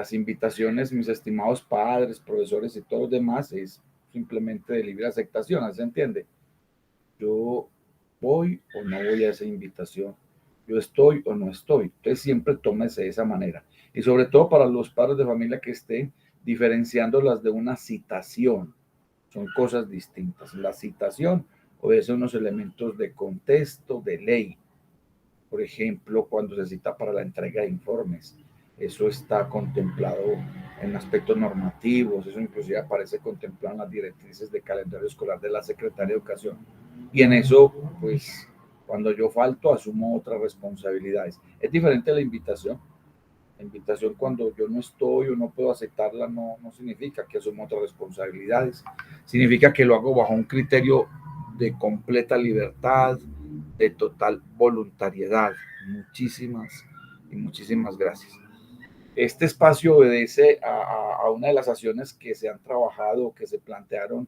Las invitaciones, mis estimados padres, profesores y todos los demás, es simplemente de libre aceptación, ¿se entiende? Yo voy o no voy a esa invitación, yo estoy o no estoy. Entonces siempre tómese de esa manera. Y sobre todo para los padres de familia que estén diferenciándolas de una citación. Son cosas distintas. La citación obedece unos elementos de contexto, de ley. Por ejemplo, cuando se cita para la entrega de informes. Eso está contemplado en aspectos normativos, eso inclusive aparece contemplado en las directrices de calendario escolar de la Secretaría de Educación. Y en eso, pues, cuando yo falto, asumo otras responsabilidades. Es diferente a la invitación. La invitación, cuando yo no estoy o no puedo aceptarla, no significa que asumo otras responsabilidades. Significa que lo hago bajo un criterio de completa libertad, de total voluntariedad. Muchísimas gracias. Este espacio obedece a una de las acciones que se han trabajado, que se plantearon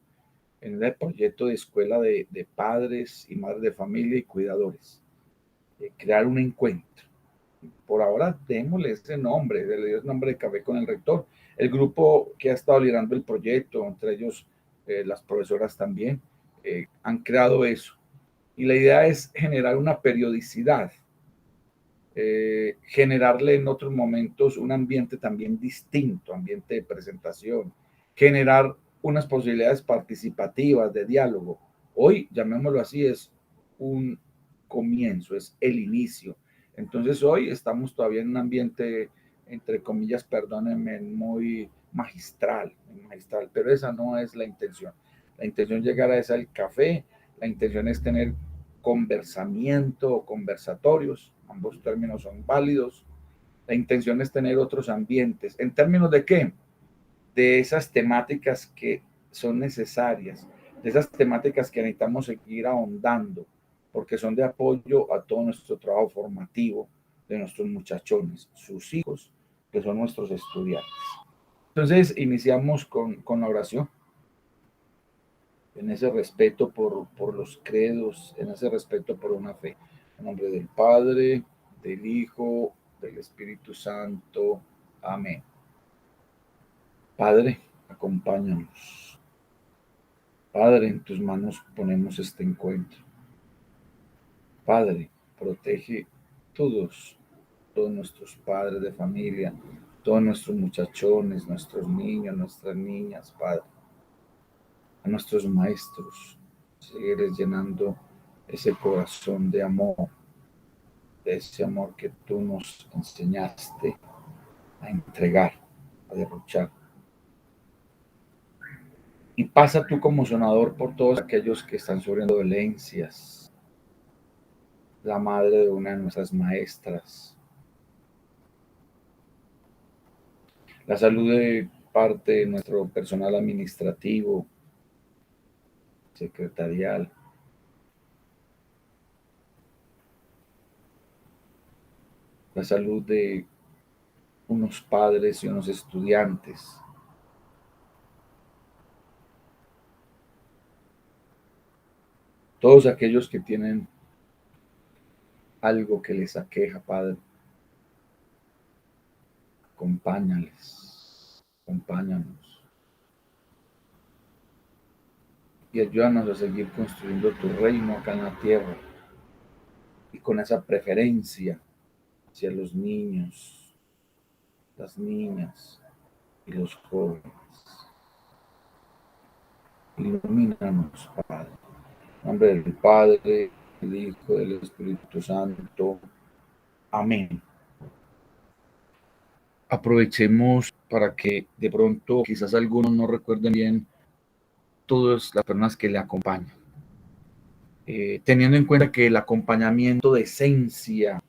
en el proyecto de escuela de padres y madres de familia y cuidadores. Crear un encuentro. Por ahora démosle ese nombre, le dio el nombre de Café con el Rector. El grupo que ha estado liderando el proyecto, entre ellos las profesoras también, han creado eso. Y la idea es generar una periodicidad, generarle en otros momentos un ambiente también distinto, ambiente de presentación, generar unas posibilidades participativas de diálogo. Hoy, llamémoslo así, es un comienzo, es el inicio. Entonces hoy estamos todavía en un ambiente, entre comillas, perdónenme, muy magistral, pero esa no es la intención. La intención es llegar a esa el café, la intención es tener conversamiento o conversatorios, ambos términos son válidos. La intención es tener otros ambientes. ¿En términos de qué? De esas temáticas que son necesarias, de esas temáticas que necesitamos seguir ahondando, porque son de apoyo a todo nuestro trabajo formativo de nuestros muchachones, sus hijos, que son nuestros estudiantes. Entonces, iniciamos con la oración, en ese respeto por los credos, en ese respeto por una fe. En nombre del Padre, del Hijo, del Espíritu Santo. Amén. Padre, acompáñanos. Padre, en tus manos ponemos este encuentro. Padre, protege todos nuestros padres de familia, todos nuestros muchachones, nuestros niños, nuestras niñas, Padre. A nuestros maestros, sigues llenando ese corazón de amor, de ese amor que tú nos enseñaste a entregar, a derrochar. Y pasa tú como sonador por todos aquellos que están sufriendo dolencias. La madre de una de nuestras maestras. La salud de parte de nuestro personal administrativo, secretarial. La salud de unos padres y unos estudiantes. Todos aquellos que tienen algo que les aqueja, Padre. Acompáñanos. Y ayúdanos a seguir construyendo tu reino acá en la tierra. Y con esa preferencia hacia los niños, las niñas y los jóvenes. Ilumínanos, Padre. En nombre del Padre, del Hijo, del Espíritu Santo. Amén. Aprovechemos para que de pronto quizás algunos no recuerden bien todas las personas que le acompañan. Teniendo en cuenta que el acompañamiento de esencia,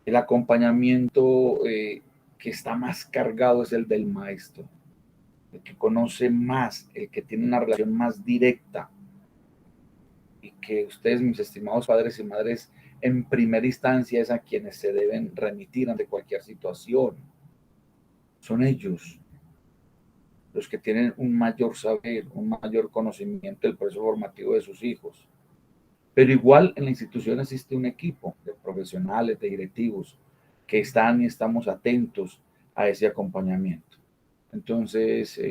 el acompañamiento que está más cargado es el del maestro, el que conoce más, el que tiene una relación más directa, y que ustedes, mis estimados padres y madres, en primera instancia es a quienes se deben remitir ante cualquier situación. Son ellos los que tienen un mayor saber, un mayor conocimiento del proceso formativo de sus hijos. Pero igual en la institución existe un equipo de profesionales, de directivos, que están y estamos atentos a ese acompañamiento. Entonces,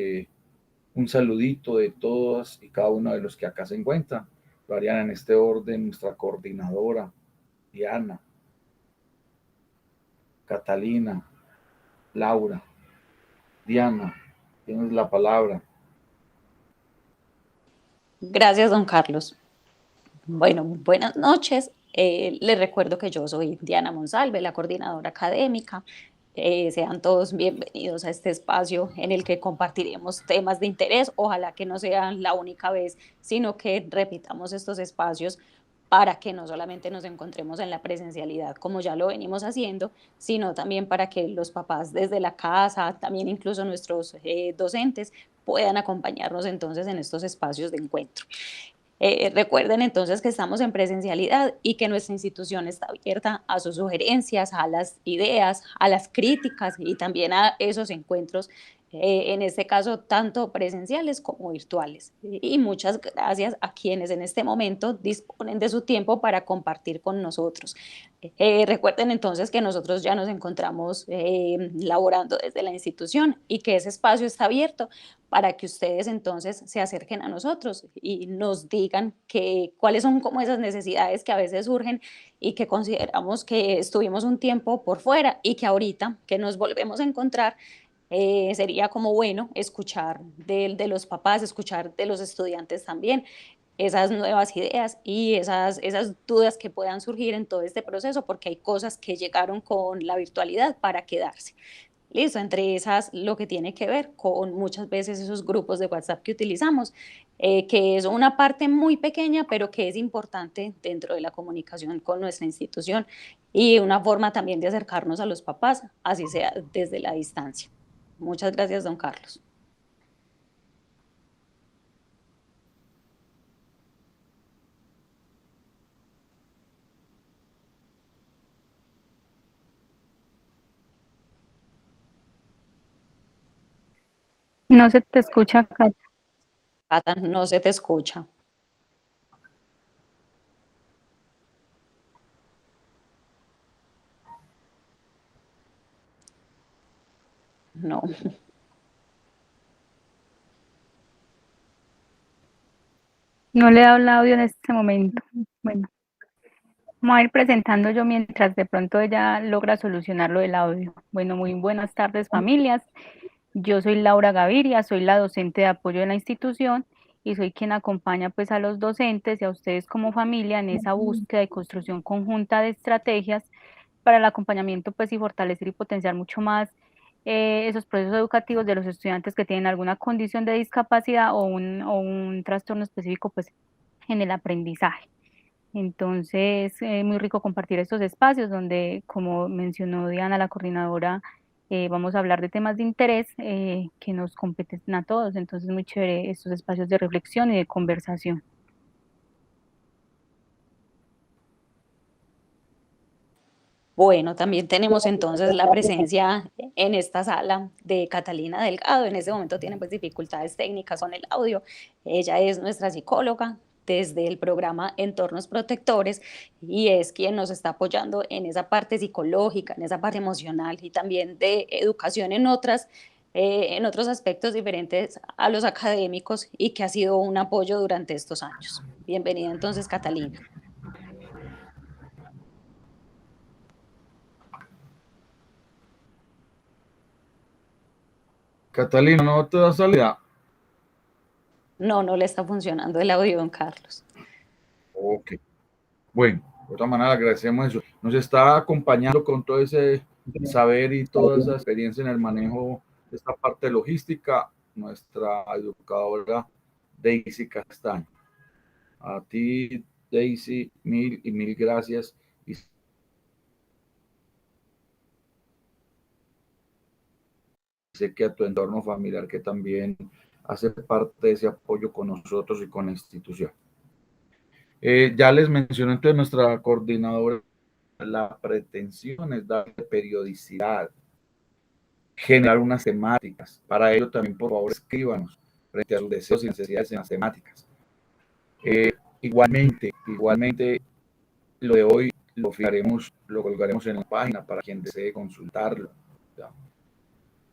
un saludito de todos y cada uno de los que acá se encuentran. Lo harían en este orden nuestra coordinadora, Diana, Catalina, Laura. Diana, tienes la palabra. Gracias, don Carlos. Bueno, buenas noches. Les recuerdo que yo soy Diana Monsalve, la coordinadora académica. Sean todos bienvenidos a este espacio en el que compartiremos temas de interés. Ojalá que no sea la única vez, sino que repitamos estos espacios para que no solamente nos encontremos en la presencialidad como ya lo venimos haciendo, sino también para que los papás desde la casa, también incluso nuestros docentes, puedan acompañarnos entonces en estos espacios de encuentro. Recuerden entonces que estamos en presencialidad y que nuestra institución está abierta a sus sugerencias, a las ideas, a las críticas y también a esos encuentros, en este caso tanto presenciales como virtuales. Y muchas gracias a quienes en este momento disponen de su tiempo para compartir con nosotros. Recuerden entonces que nosotros ya nos encontramos laborando desde la institución y que ese espacio está abierto para que ustedes entonces se acerquen a nosotros y nos digan cuáles son como esas necesidades que a veces surgen y que consideramos que estuvimos un tiempo por fuera y que ahorita que nos volvemos a encontrar, sería como bueno escuchar de los papás, escuchar de los estudiantes también esas nuevas ideas y esas dudas que puedan surgir en todo este proceso, porque hay cosas que llegaron con la virtualidad para quedarse. Listo, entre esas lo que tiene que ver con muchas veces esos grupos de WhatsApp que utilizamos, que es una parte muy pequeña, pero que es importante dentro de la comunicación con nuestra institución y una forma también de acercarnos a los papás, así sea desde la distancia. Muchas gracias, don Carlos. No se te escucha, Cata. Cata, no se te escucha. No. No le he dado el audio en este momento. Bueno, vamos a ir presentando yo mientras de pronto ella logra solucionar lo del audio. Bueno, muy buenas tardes, familias. Yo soy Laura Gaviria, soy la docente de apoyo de la institución y soy quien acompaña pues a los docentes y a ustedes como familia en esa búsqueda y construcción conjunta de estrategias para el acompañamiento pues y fortalecer y potenciar mucho más esos procesos educativos de los estudiantes que tienen alguna condición de discapacidad o un trastorno específico pues en el aprendizaje. Entonces, muy rico compartir estos espacios donde, como mencionó Diana, la coordinadora, vamos a hablar de temas de interés que nos competen a todos. Entonces, muy chévere estos espacios de reflexión y de conversación. Bueno, también tenemos entonces la presencia en esta sala de Catalina Delgado. En este momento tiene pues dificultades técnicas con el audio. Ella es nuestra psicóloga desde el programa Entornos Protectores y es quien nos está apoyando en esa parte psicológica, en esa parte emocional y también de educación en otros aspectos diferentes a los académicos y que ha sido un apoyo durante estos años. Bienvenida entonces, Catalina. Catalina, ¿no te da salida? No, no le está funcionando el audio, don Carlos. Ok. Bueno, de otra manera agradecemos eso. Nos está acompañando con todo ese saber y toda esa experiencia en el manejo de esta parte logística, nuestra educadora Daisy Castaño. A ti, Daisy, mil y mil gracias. Y sé que a tu entorno familiar que también hace parte de ese apoyo con nosotros y con la institución. Ya les mencioné entonces nuestra coordinadora, la pretensión es darle periodicidad, generar unas temáticas. Para ello también, por favor, escríbanos frente a sus deseos y necesidades en las temáticas. Igualmente, lo de hoy lo fijaremos, lo colgaremos en la página para quien desee consultarlo. ¿Ya?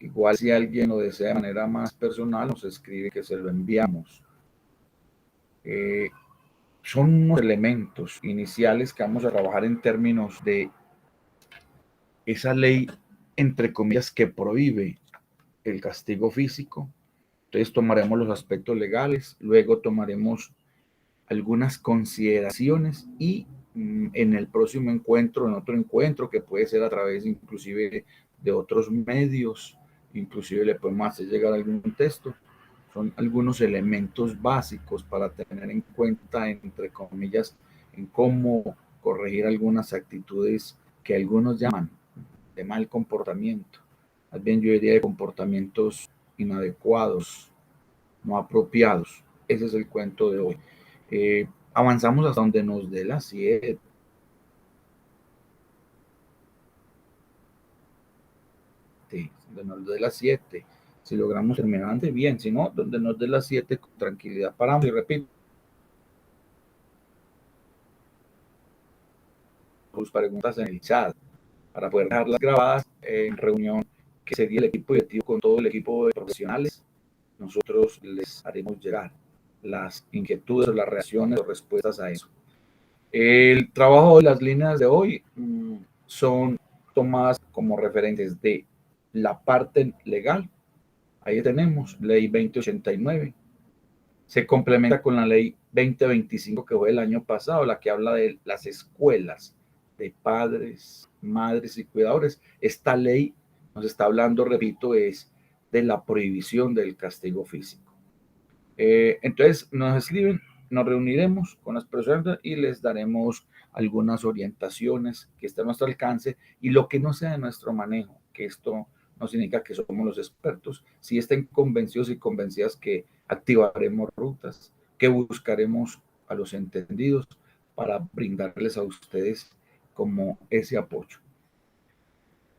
Igual si alguien lo desea de manera más personal, nos escribe que se lo enviamos. Son unos elementos iniciales que vamos a trabajar en términos de esa ley, entre comillas, que prohíbe el castigo físico. Entonces tomaremos los aspectos legales, luego tomaremos algunas consideraciones y en el próximo encuentro, en otro encuentro que puede ser a través inclusive de otros medios, inclusive le podemos hacer llegar algún texto. Son algunos elementos básicos para tener en cuenta, entre comillas, en cómo corregir algunas actitudes que algunos llaman de mal comportamiento. Más bien yo diría de comportamientos inadecuados, no apropiados. Ese es el cuento de hoy. Avanzamos hasta donde nos dé las 7. Donde nos dé las 7. Si logramos terminar antes, bien. Si no, donde nos dé las 7, con tranquilidad. Paramos y repito. Sus preguntas en el chat para poder dejarlas grabadas en reunión que sería el equipo directivo con todo el equipo de profesionales. Nosotros les haremos llegar las inquietudes, las reacciones o respuestas a eso. El trabajo de las líneas de hoy son tomadas como referentes de la parte legal. Ahí tenemos ley 2089. Se complementa con la ley 2025 que fue el año pasado, la que habla de las escuelas de padres, madres y cuidadores. Esta ley nos está hablando, repito, es de la prohibición del castigo físico. Entonces nos escriben, nos reuniremos con las personas y les daremos algunas orientaciones que estén a nuestro alcance y lo que no sea de nuestro manejo, que esto no significa que somos los expertos, si estén convencidos y convencidas que activaremos rutas, que buscaremos a los entendidos para brindarles a ustedes como ese apoyo.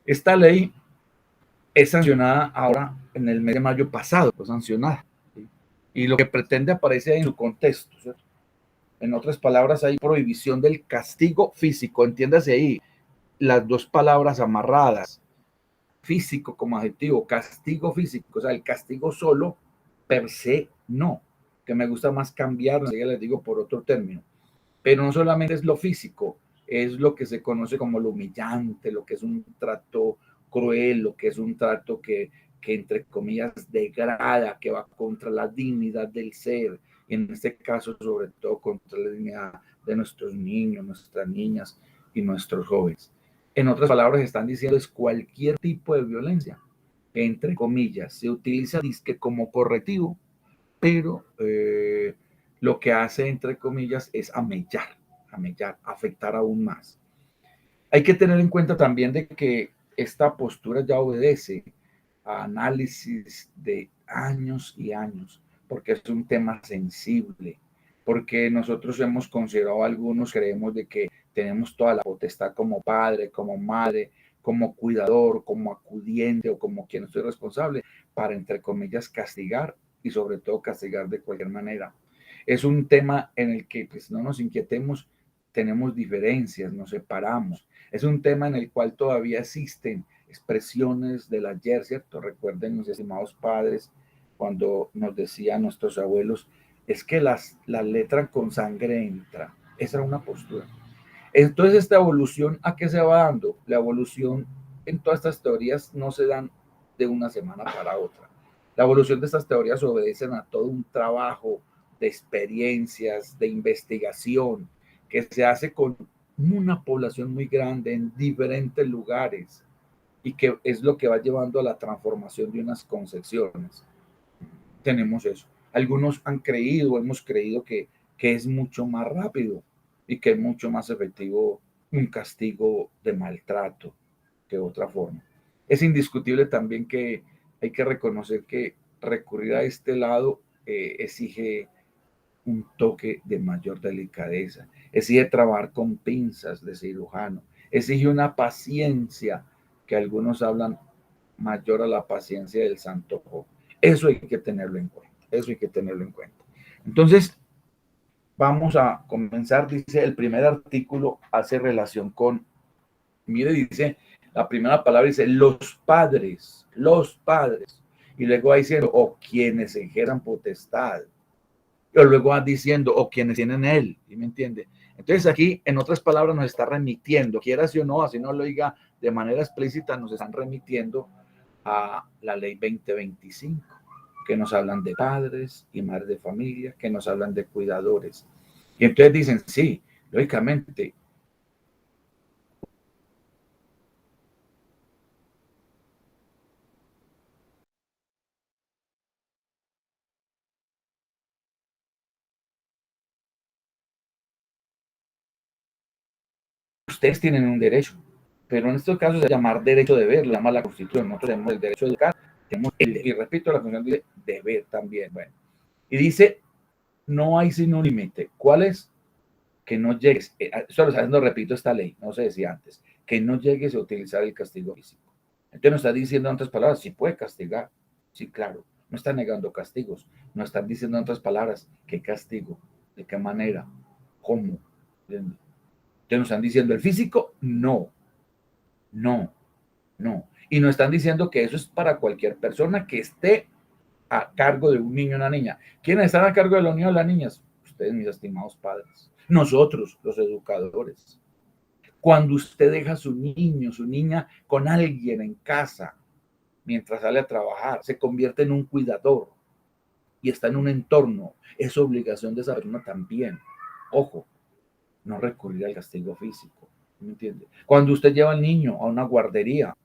Esta ley es sancionada ahora en el mes de mayo pasado, fue sancionada. Y lo que pretende aparece en su contexto, ¿cierto? En otras palabras, hay prohibición del castigo físico, entiéndase ahí, las dos palabras amarradas, físico como adjetivo, castigo físico, o sea, el castigo solo, per se, no, que me gusta más cambiarlo, ya les digo por otro término, pero no solamente es lo físico, es lo que se conoce como lo humillante, lo que es un trato cruel, lo que es un trato que entre comillas degrada, que va contra la dignidad del ser, en este caso sobre todo contra la dignidad de nuestros niños, nuestras niñas y nuestros jóvenes. En otras palabras, están diciendo es cualquier tipo de violencia, entre comillas, se utiliza disque como correctivo, pero lo que hace, entre comillas, es amellar, afectar aún más. Hay que tener en cuenta también de que esta postura ya obedece a análisis de años y años, porque es un tema sensible, porque nosotros hemos considerado, algunos creemos de que tenemos toda la potestad como padre, como madre, como cuidador, como acudiente o como quien estoy responsable para, entre comillas, castigar y sobre todo castigar de cualquier manera. Es un tema en el que pues, no nos inquietemos, tenemos diferencias, nos separamos. Es un tema en el cual todavía existen expresiones del ayer, ¿cierto? Recuerden, mis estimados padres, cuando nos decían nuestros abuelos, es que la letra con sangre entra. Esa era una postura. Entonces, esta evolución, ¿a qué se va dando? La evolución en todas estas teorías no se dan de una semana para otra. La evolución de estas teorías obedecen a todo un trabajo de experiencias, de investigación, que se hace con una población muy grande en diferentes lugares y que es lo que va llevando a la transformación de unas concepciones. Tenemos eso. Algunos han creído, hemos creído que es mucho más rápido y que es mucho más efectivo un castigo de maltrato que otra forma. Es indiscutible también que hay que reconocer que recurrir a este lado exige un toque de mayor delicadeza, exige trabajar con pinzas de cirujano, exige una paciencia que algunos hablan mayor a la paciencia del Santo Job. Eso hay que tenerlo en cuenta, eso hay que tenerlo en cuenta. Entonces, vamos a comenzar, dice, el primer artículo hace relación con, mire, dice, La primera palabra dice los padres, y luego va diciendo, o quienes ejeran potestad, y luego va diciendo, o quienes tienen él, ¿sí me entiende? Entonces aquí, en otras palabras, nos está remitiendo, quiera sí o no, así no lo diga de manera explícita, nos están remitiendo a la ley 2025, que nos hablan de padres y madres de familia, que nos hablan de cuidadores. Y entonces dicen, sí, lógicamente, ustedes tienen un derecho, pero en estos casos se llama derecho de ver, lo llama la Constitución. Nosotros tenemos el derecho de educar, tenemos y repito, la Constitución dice deber también. Bueno, y dice, no hay sino un límite. ¿Cuál es? Que no llegues, solo no repito esta ley, no se decía antes, que no llegues a utilizar el castigo físico. Entonces nos está diciendo en otras palabras, sí puede castigar, sí, claro, no está negando castigos, nos están diciendo en otras palabras, ¿qué castigo? ¿De qué manera? ¿Cómo? ¿Entiendes? Entonces nos están diciendo el físico, no, no, no. Y nos están diciendo que eso es para cualquier persona que esté a cargo de un niño o una niña. ¿Quiénes están a cargo de los niños o las niñas? Ustedes, mis estimados padres. Nosotros, los educadores. Cuando usted deja a su niño, su niña con alguien en casa, mientras sale a trabajar, se convierte en un cuidador y está en un entorno. Es obligación de esa persona también. Ojo, no recurrir al castigo físico. ¿Me entiende? Cuando usted lleva al niño a una guardería,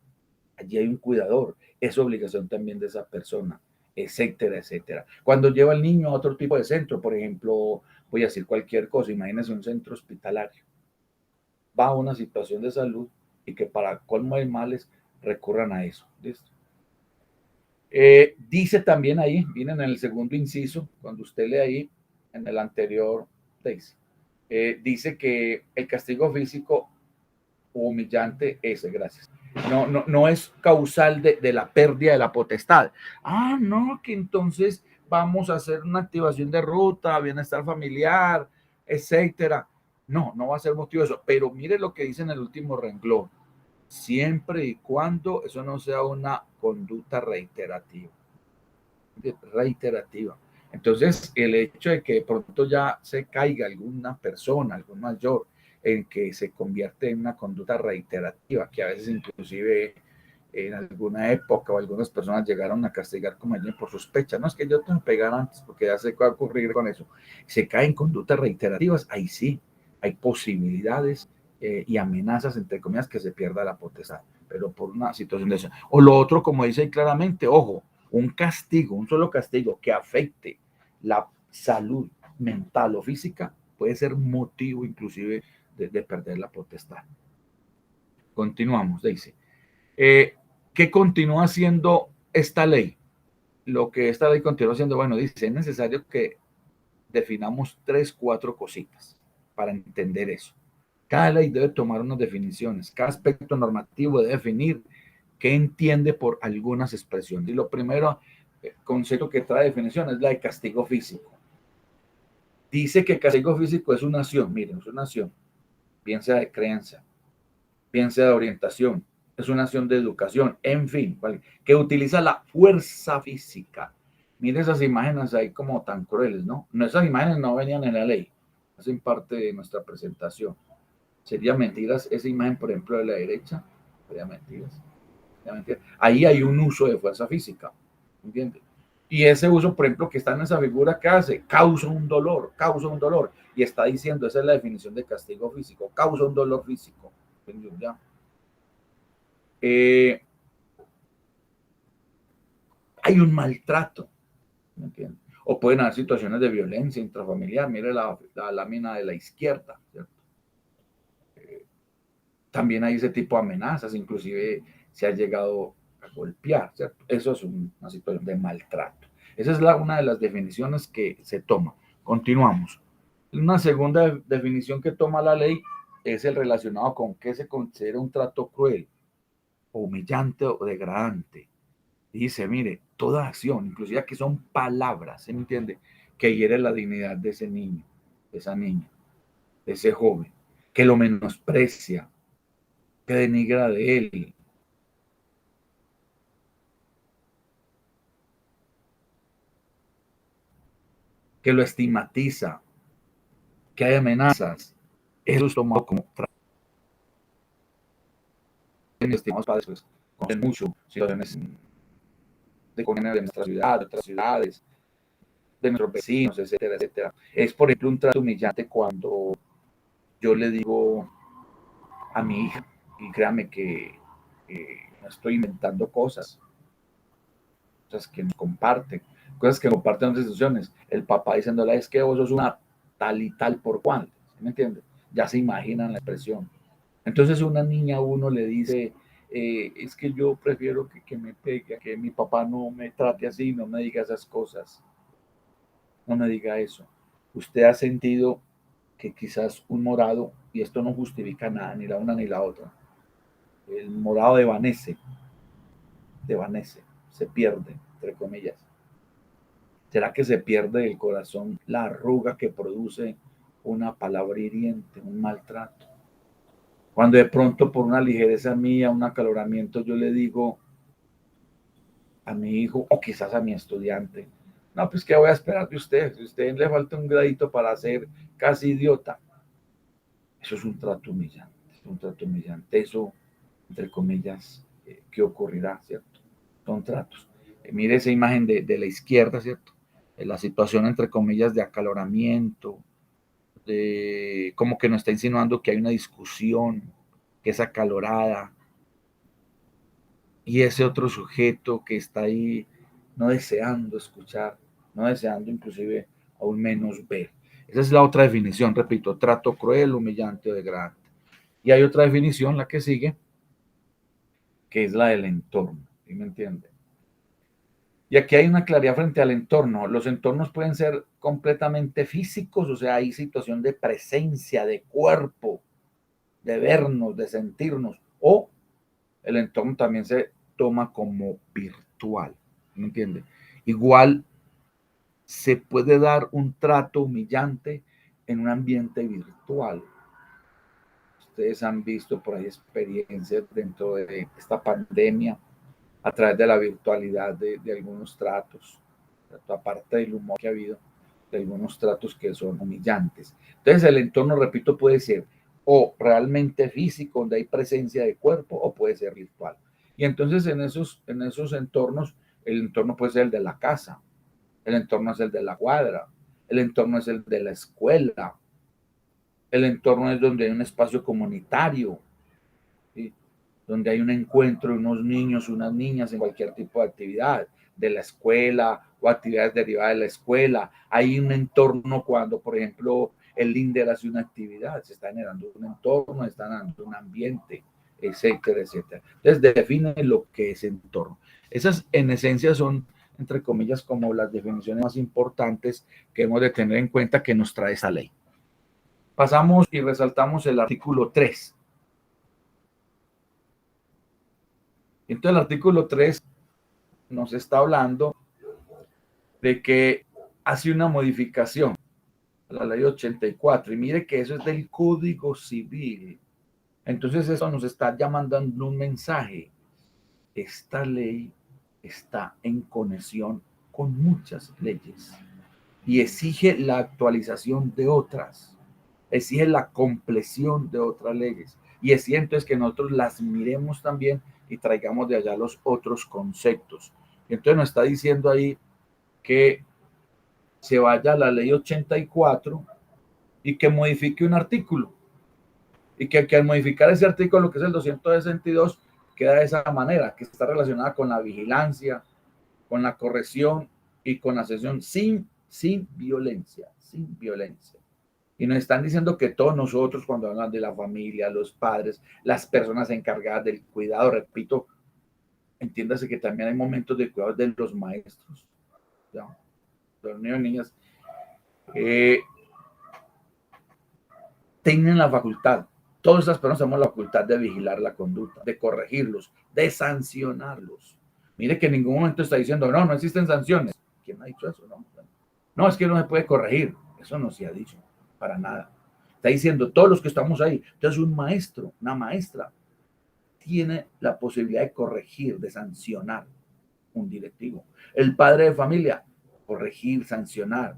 allí hay un cuidador. Es obligación también de esa persona, etcétera, etcétera. Cuando lleva al niño a otro tipo de centro, por ejemplo, voy a decir cualquier cosa, imagínense un centro hospitalario, va a una situación de salud y que para colmo de males recurran a eso. ¿Listo? Dice también ahí, viene en el segundo inciso, cuando usted lee ahí, en el anterior, dice que el castigo físico humillante ese, gracias. No es causal de la pérdida de la potestad. Ah, no, que entonces vamos a hacer una activación de ruta, bienestar familiar, etcétera. No va a ser motivo de eso. Pero mire lo que dice en el último renglón. Siempre y cuando eso no sea una conducta reiterativa. Reiterativa. Entonces, el hecho de que de pronto ya se caiga alguna persona, algún mayor, en que se convierte en una conducta reiterativa, que a veces inclusive en alguna época o algunas personas llegaron a castigar como alguien por sospecha, no es que yo tengo que pegar antes porque ya sé qué va a ocurrir con eso, se caen conductas reiterativas, ahí sí, hay posibilidades y amenazas, entre comillas, que se pierda la potestad, pero por una situación de eso. O lo otro, como dice ahí claramente, ojo, un castigo, un solo castigo que afecte la salud mental o física puede ser motivo inclusive de perder la potestad. Continuamos, dice. ¿Qué continúa haciendo esta ley? Lo que esta ley continúa haciendo, bueno, dice, es necesario que definamos 3, 4 cositas para entender eso. Cada ley debe tomar unas definiciones, cada aspecto normativo debe definir qué entiende por algunas expresiones. Y lo primero, concepto que trae definición es la de castigo físico. Dice que castigo físico es una acción, miren, es una acción, bien sea de creencia, bien sea de orientación, es una acción de educación, en fin, que utiliza la fuerza física. Miren esas imágenes ahí como tan crueles, ¿no? Esas imágenes no venían en la ley, hacen parte de nuestra presentación. Sería mentiras esa imagen, por ejemplo, de la derecha, sería mentiras. Ahí hay un uso de fuerza física, ¿entiendes? Y ese uso, por ejemplo, que está en esa figura que hace, causa un dolor, y está diciendo, esa es la definición de castigo físico, causa un dolor físico. ¿Ya? Hay un maltrato, ¿me entiendes? O pueden haber situaciones de violencia intrafamiliar, mire la lámina de la izquierda, ¿cierto? También hay ese tipo de amenazas, inclusive se ha llegado a golpear, ¿cierto? Eso es una situación de maltrato. Esa es una de las definiciones que se toma. Continuamos. Una segunda definición que toma la ley es el relacionado con qué se considera un trato cruel, o humillante o degradante. Dice, mire, toda acción, inclusive aquí son palabras, ¿se me entiende? Que hiere la dignidad de ese niño, de esa niña, de ese joven, que lo menosprecia, que denigra de él, que lo estigmatiza, que hay amenazas, eso es tomado como mis estimados padres, pues, conocen mucho situaciones de congéneres de nuestra ciudad, de otras ciudades, de nuestros vecinos, etcétera, etcétera. Es, por ejemplo, un trato humillante cuando yo le digo a mi hija, y créame que no estoy inventando cosas que nos comparten, cosas que comparten otras instituciones. El papá diciéndole, es que vos sos una tal y tal por cual, ¿sí me entiendes? Ya se imaginan la expresión. Entonces una niña a uno le dice, es que yo prefiero que me pegue, que mi papá no me trate así, no me diga esas cosas, no me diga eso. Usted ha sentido que quizás un morado, y esto no justifica nada, ni la una ni la otra, el morado desvanece, se pierde, entre comillas. ¿Será que se pierde del corazón la arruga que produce una palabra hiriente, un maltrato? Cuando de pronto por una ligereza mía, un acaloramiento, yo le digo a mi hijo o quizás a mi estudiante, no, pues ¿qué voy a esperar de usted? Si a usted le falta un gradito para ser casi idiota. Eso es un trato humillante, es un trato humillante. Eso, entre comillas, ¿qué ocurrirá, cierto? Son tratos. Mire esa imagen de la izquierda, ¿cierto? La situación, entre comillas, de acaloramiento, de como que nos está insinuando que hay una discusión, que es acalorada, y ese otro sujeto que está ahí no deseando escuchar, no deseando inclusive aún menos ver. Esa es la otra definición, repito, trato cruel, humillante o degradante. Y hay otra definición, la que sigue, que es la del entorno, ¿sí me entiende? Y aquí hay una claridad frente al entorno. Los entornos pueden ser completamente físicos, o sea, hay situación de presencia, de cuerpo, de vernos, de sentirnos, o el entorno también se toma como virtual, ¿me entiende? Igual se puede dar un trato humillante en un ambiente virtual. Ustedes han visto por ahí experiencias dentro de esta pandemia a través de la virtualidad de algunos tratos, aparte del humor que ha habido, de algunos tratos que son humillantes. Entonces el entorno, repito, puede ser o realmente físico, donde hay presencia de cuerpo, o puede ser virtual. Y entonces en esos entornos, el entorno puede ser el de la casa, el entorno es el de la cuadra, el entorno es el de la escuela, el entorno es donde hay un espacio comunitario, ¿sí? Donde hay un encuentro de unos niños, unas niñas en cualquier tipo de actividad, de la escuela o actividades derivadas de la escuela. Hay un entorno cuando, por ejemplo, el líder hace una actividad, se está generando un entorno, se está generando un ambiente, etcétera, etcétera. Entonces define lo que es entorno. Esas en esencia son, entre comillas, como las definiciones más importantes que hemos de tener en cuenta que nos trae esa ley. Pasamos y resaltamos el artículo 3. Entonces el artículo 3 nos está hablando de que hace una modificación a la ley 84 y mire que eso es del Código Civil. Entonces eso nos está llamando un mensaje. Esta ley está en conexión con muchas leyes y exige la actualización de otras, exige la compleción de otras leyes y exige entonces que nosotros las miremos también y traigamos de allá los otros conceptos. Y entonces nos está diciendo ahí que se vaya a la ley 84 y que modifique un artículo. Y que al modificar ese artículo, que es el 262, queda de esa manera, que está relacionada con la vigilancia, con la corrección y con la sesión sin violencia, sin violencia. Y nos están diciendo que todos nosotros, cuando hablan de la familia, los padres, las personas encargadas del cuidado, repito, entiéndase que también hay momentos de cuidado de los maestros, ¿ya? Los niños y niñas, tienen la facultad, todas estas personas tenemos la facultad de vigilar la conducta, de corregirlos, de sancionarlos. Mire que en ningún momento está diciendo, no, no existen sanciones. ¿Quién ha dicho eso? No, no, es que no se puede corregir. Eso no se ha dicho, para nada. Está diciendo, todos los que estamos ahí. Entonces un maestro, una maestra, tiene la posibilidad de corregir, de sancionar un directivo. El padre de familia, corregir, sancionar.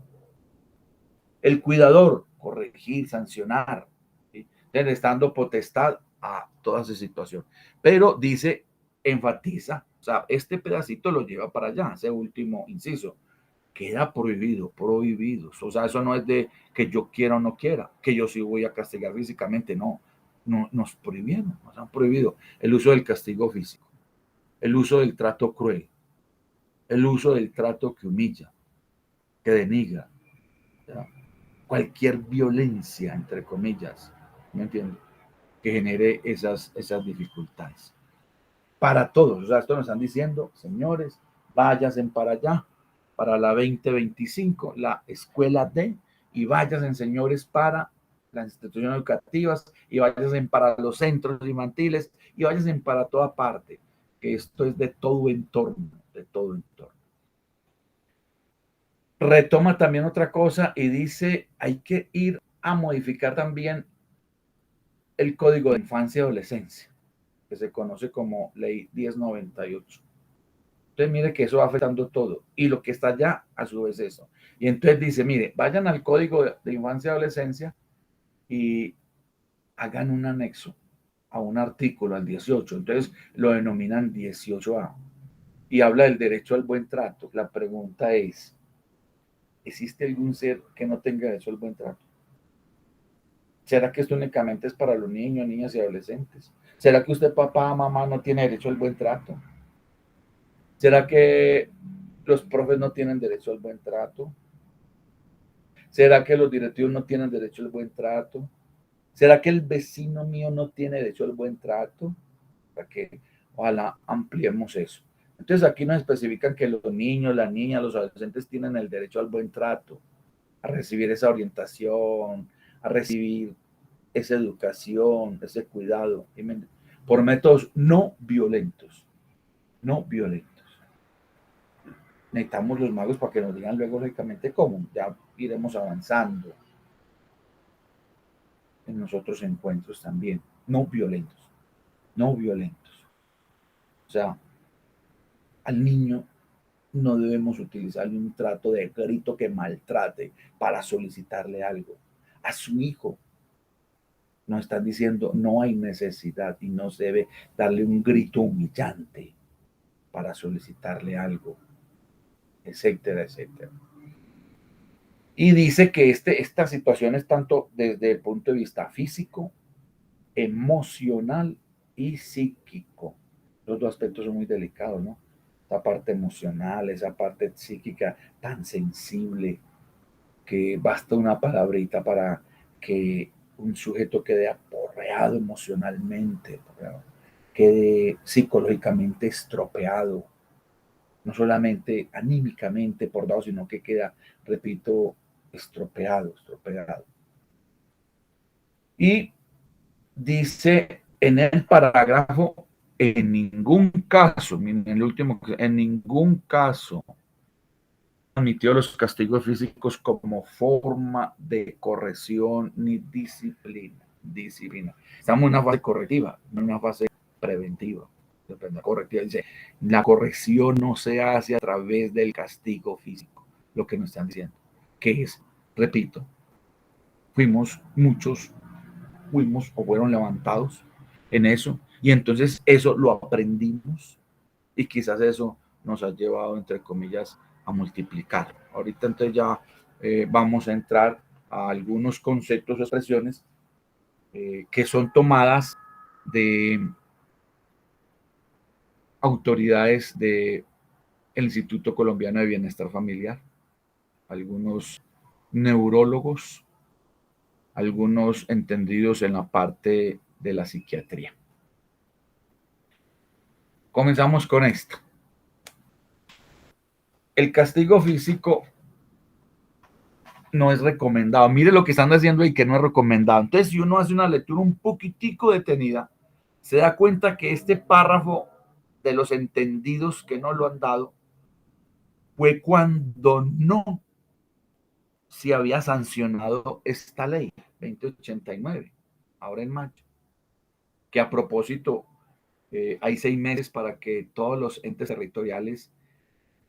El cuidador, corregir, sancionar, ¿sí? Entonces, está dando potestad a toda esa situación. Pero dice, enfatiza, o sea, este pedacito lo lleva para allá, ese último inciso. Queda prohibido, prohibido. O sea, eso no es de que yo quiera o no quiera, que yo sí voy a castigar físicamente, no. No nos prohibieron, nos han prohibido el uso del castigo físico, el uso del trato cruel, el uso del trato que humilla, que denigra, ¿ya? Cualquier violencia, entre comillas, ¿me entiendes? Que genere esas dificultades. Para todos, o sea, esto nos están diciendo, señores, váyanse para allá, para la 2025, la escuela D, y váyanse, señores, para las instituciones educativas, y váyanse para los centros infantiles, y váyanse para toda parte, que esto es de todo entorno, de todo entorno. Retoma también otra cosa y dice, hay que ir a modificar también el Código de Infancia y Adolescencia, que se conoce como Ley 1098. Entonces, mire que eso va afectando todo. Y lo que está allá, a su vez, eso. Y entonces dice, mire, vayan al Código de Infancia y Adolescencia y hagan un anexo a un artículo, al 18. Entonces, lo denominan 18A. Y habla del derecho al buen trato. La pregunta es, ¿existe algún ser que no tenga derecho al buen trato? ¿Será que esto únicamente es para los niños, niñas y adolescentes? ¿Será que usted, papá, mamá, no tiene derecho al buen trato? ¿Será que los profes no tienen derecho al buen trato? ¿Será que los directivos no tienen derecho al buen trato? ¿Será que el vecino mío no tiene derecho al buen trato? Para que ojalá ampliemos eso. Entonces aquí nos especifican que los niños, las niñas, los adolescentes tienen el derecho al buen trato, a recibir esa orientación, a recibir esa educación, ese cuidado, por métodos no violentos, no violentos. Necesitamos los magos para que nos digan luego lógicamente cómo, ya iremos avanzando en los otros encuentros también, no violentos, no violentos. O sea, al niño no debemos utilizar un trato de grito que maltrate para solicitarle algo. A su hijo nos están diciendo no hay necesidad y no se debe darle un grito humillante para solicitarle algo, etcétera, etcétera. Y dice que esta situación es tanto desde el punto de vista físico, emocional y psíquico. Los dos aspectos son muy delicados, ¿no? Esa parte emocional, esa parte psíquica tan sensible que basta una palabrita para que un sujeto quede aporreado emocionalmente, quede psicológicamente estropeado, no solamente anímicamente por dado, sino que queda, repito, estropeado, estropeado. Y dice en el parágrafo, en ningún caso, en el último, en ningún caso admitió los castigos físicos como forma de corrección ni disciplina. Estamos en una fase correctiva, no en una fase preventiva. La correctiva dice, la corrección no se hace a través del castigo físico, lo que nos están diciendo, que es, repito, muchos fuimos o fueron levantados en eso, y entonces eso lo aprendimos, y quizás eso nos ha llevado, entre comillas, a multiplicar. Ahorita entonces ya vamos a entrar a algunos conceptos o expresiones que son tomadas de autoridades del Instituto Colombiano de Bienestar Familiar, algunos neurólogos, algunos entendidos en la parte de la psiquiatría. Comenzamos con esto. El castigo físico no es recomendado. Mire lo que están haciendo y que no es recomendado. Entonces, si uno hace una lectura un poquitico detenida, se da cuenta que este párrafo de los entendidos que no lo han dado fue cuando no se había sancionado esta ley 2089, ahora en mayo, que a propósito hay 6 meses para que todos los entes territoriales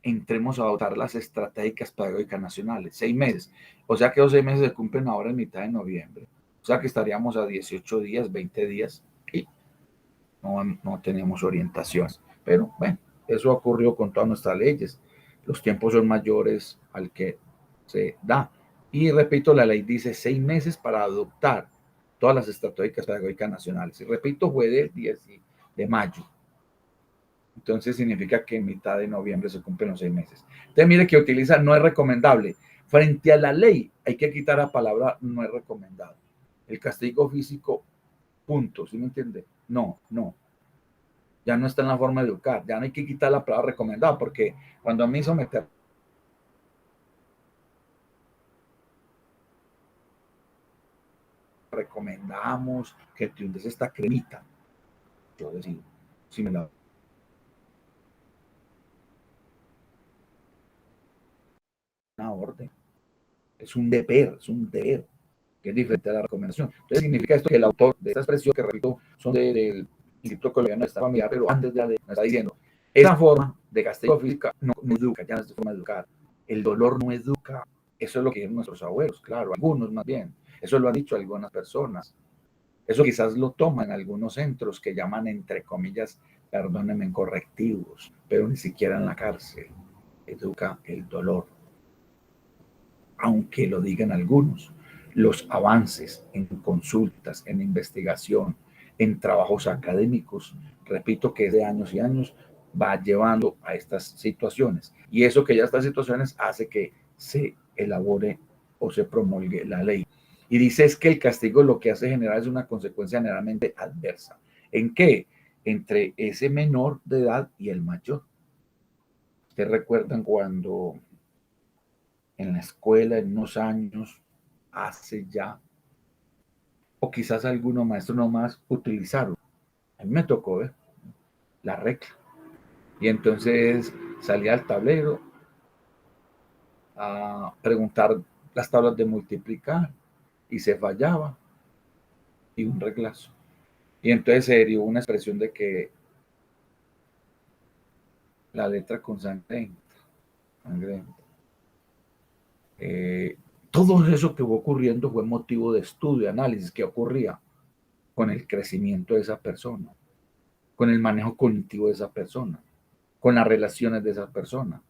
entremos a adoptar las estratégicas pedagógicas nacionales. 6 meses. O sea que los 6 meses se cumplen ahora en mitad de noviembre. O sea que estaríamos a 18 días, 20 días y no tenemos orientaciones. Pero bueno, eso ocurrió con todas nuestras leyes. Los tiempos son mayores al que se da. Y repito, la ley dice 6 meses para adoptar todas las estratégicas pedagógicas nacionales. Y repito, fue del 10 de mayo. Entonces significa que en mitad de noviembre se cumplen los 6 meses. Entonces mire que utiliza no es recomendable. Frente a la ley hay que quitar la palabra no es recomendable. El castigo físico, punto, ¿sí me entiende? No. Ya no está en la forma de educar. Ya no hay que quitar la palabra recomendada porque cuando a mí hizo meter recomendamos que te hundes esta cremita. Yo decido si me la una orden. Es un deber, que es diferente a la recomendación. Entonces significa esto que el autor de esta expresión, que repito, son del Instituto Colombiano de Esta Familiar, pero antes ya me está diciendo, esa forma de castigo física no educa, ya no es forma de educar. El dolor no educa. Eso es lo que dicen nuestros abuelos, claro, algunos más bien. Eso lo han dicho algunas personas. Eso quizás lo toman algunos centros que llaman, entre comillas, perdónenme, correctivos, pero ni siquiera en la cárcel educa el dolor. Aunque lo digan algunos, los avances en consultas, en investigación, en trabajos académicos, repito que de años y años va llevando a estas situaciones. Y eso que ya estas situaciones hace que se elabore o se promulgue la ley. Y dice es que el castigo lo que hace generar es una consecuencia generalmente adversa. ¿En qué? Entre ese menor de edad y el mayor. ¿Ustedes recuerdan cuando en la escuela en unos años, hace ya, o quizás algunos maestros nomás utilizaron? A mí me tocó ver la regla. Y entonces salía al tablero a preguntar las tablas de multiplicar y se fallaba y un reglazo. Y entonces se dio una expresión de que la letra con sangre entra. Todo eso que fue ocurriendo fue motivo de estudio, análisis, que ocurría con el crecimiento de esa persona, con el manejo cognitivo de esa persona, con las relaciones de esa persona,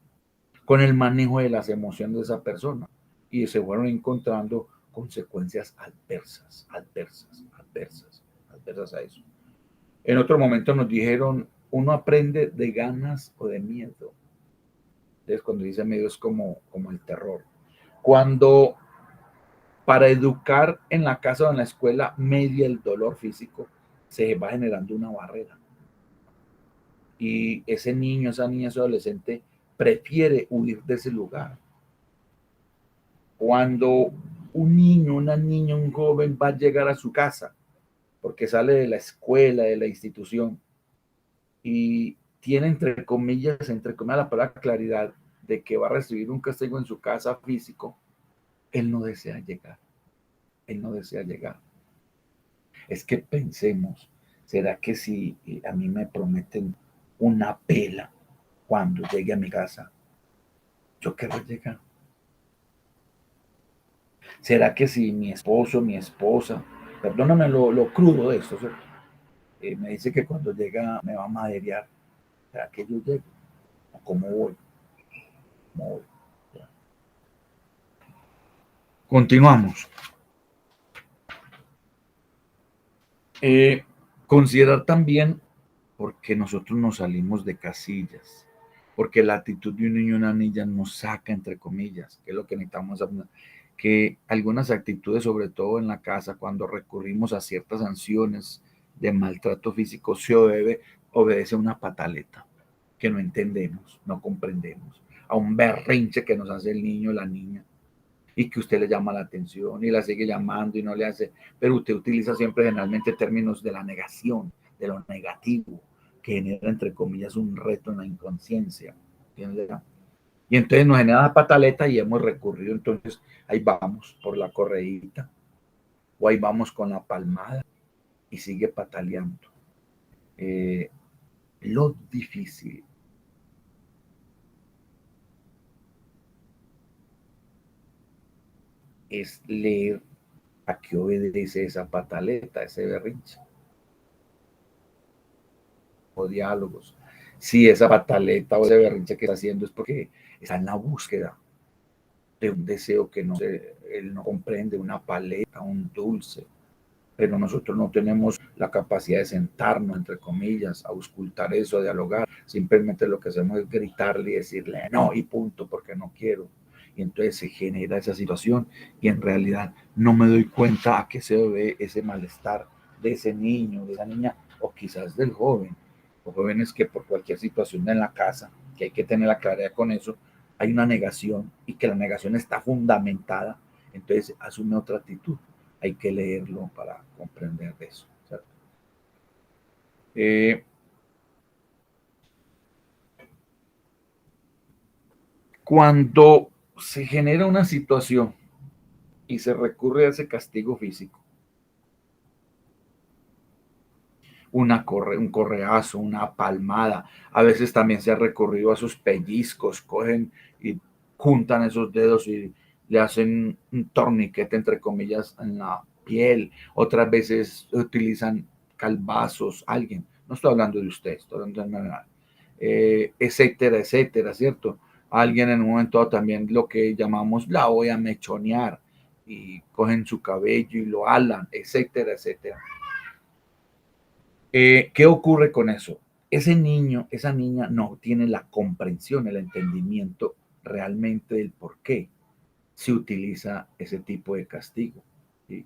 con el manejo de las emociones de esa persona. Y se fueron encontrando consecuencias adversas a eso. En otro momento nos dijeron, uno aprende de ganas o de miedo. Entonces, cuando dice miedo es como el terror. Cuando para educar en la casa o en la escuela media el dolor físico, se va generando una barrera. Y ese niño, esa niña, ese adolescente prefiere huir de ese lugar. Cuando un niño, una niña, un joven va a llegar a su casa, porque sale de la escuela, de la institución, y tiene entre comillas la palabra claridad de que va a recibir un castigo en su casa físico, él no desea llegar. Es que pensemos, ¿será que si a mí me prometen una pela cuando llegue a mi casa, yo querré llegar? ¿Será que si mi esposo, mi esposa, perdóname lo crudo de esto, ¿cierto? Me dice que cuando llega me va a maderear, ¿será que yo llego? ¿O cómo voy? Continuamos. Considerar también porque nosotros nos salimos de casillas, porque la actitud de un niño y una niña nos saca, entre comillas, que es lo que necesitamos, que algunas actitudes, sobre todo en la casa, cuando recurrimos a ciertas sanciones de maltrato físico, obedece a una pataleta que no entendemos, no comprendemos, a un berrinche que nos hace el niño o la niña, y que usted le llama la atención y la sigue llamando y no le hace, pero usted utiliza siempre generalmente términos de la negación, de lo negativo, que genera entre comillas un reto en la inconsciencia. ¿Entiendes? Y entonces nos genera la pataleta y hemos recurrido, entonces ahí vamos por la correíta o ahí vamos con la palmada y sigue pataleando. Lo difícil es leer a qué obedece esa pataleta, ese berrinche. O diálogos. Si esa pataleta o ese berrinche que está haciendo es porque está en la búsqueda de un deseo que no sé, él no comprende, una paleta, un dulce, pero nosotros no tenemos la capacidad de sentarnos, entre comillas, a auscultar eso, a dialogar. Simplemente lo que hacemos es gritarle y decirle no y punto, porque no quiero. Y entonces se genera esa situación y en realidad no me doy cuenta a qué se debe ese malestar de ese niño, de esa niña, o quizás del joven, o jóvenes que por cualquier situación en la casa, que hay que tener la claridad con eso, hay una negación y que la negación está fundamentada, entonces asume otra actitud. Hay que leerlo para comprender eso. ¿Cierto? Cuando se genera una situación y se recurre a ese castigo físico, un correazo, una palmada, a veces también se ha recurrido a sus pellizcos, cogen y juntan esos dedos y le hacen un torniquete, entre comillas, en la piel, otras veces utilizan calvazos, alguien, no estoy hablando de usted, estoy hablando de general, etcétera, etcétera, ¿cierto? Alguien en un momento también lo que llamamos la voy a mechonear y cogen su cabello y lo alan, etcétera, etcétera. ¿Qué ocurre con eso? Ese niño, esa niña no tiene la comprensión, el entendimiento realmente del por qué se utiliza ese tipo de castigo. ¿Sí?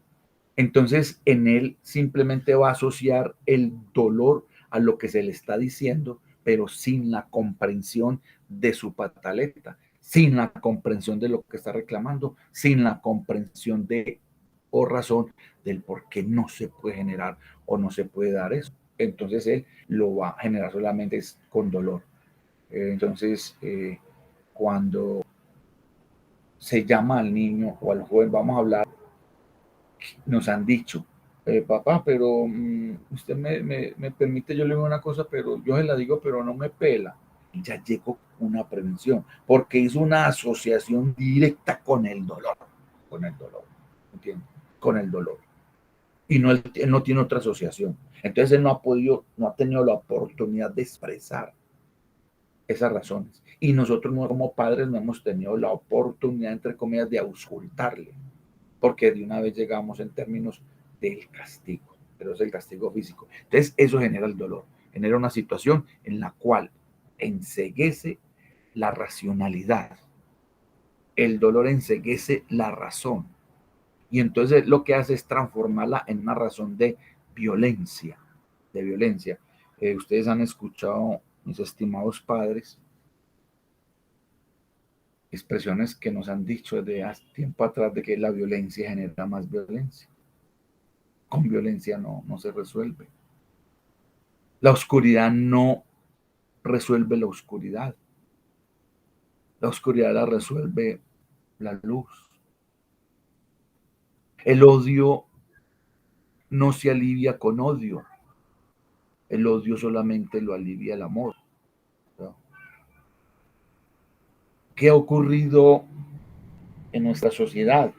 Entonces, en él simplemente va a asociar el dolor a lo que se le está diciendo, pero sin la comprensión de su pataleta, sin la comprensión de lo que está reclamando, sin la comprensión de o razón del por qué no se puede generar o no se puede dar eso. Entonces él lo va a generar solamente con dolor. Entonces, cuando se llama al niño o al joven, vamos a hablar, nos han dicho, papá, pero usted me permite, yo le digo una cosa, pero yo se la digo, pero no me pela. Y ya llegó una prevención, porque hizo una asociación directa con el dolor, ¿entiendes? Con el dolor. Y no, él no tiene otra asociación. Entonces él no ha podido, no ha tenido la oportunidad de expresar esas razones. Y nosotros no, como padres no hemos tenido la oportunidad, entre comillas, de auscultarle, porque de una vez llegamos en términos del castigo, pero es el castigo físico. Entonces eso genera el dolor, genera una situación en la cual enceguece la racionalidad, el dolor enceguece la razón, y entonces lo que hace es transformarla en una razón de violencia, de violencia. Ustedes han escuchado, mis estimados padres, expresiones que nos han dicho desde hace tiempo atrás de que la violencia genera más violencia. Con violencia no se resuelve. La oscuridad no resuelve la oscuridad. La oscuridad la resuelve la luz. El odio no se alivia con odio. El odio solamente lo alivia el amor. ¿No? ¿Qué ha ocurrido en nuestra sociedad?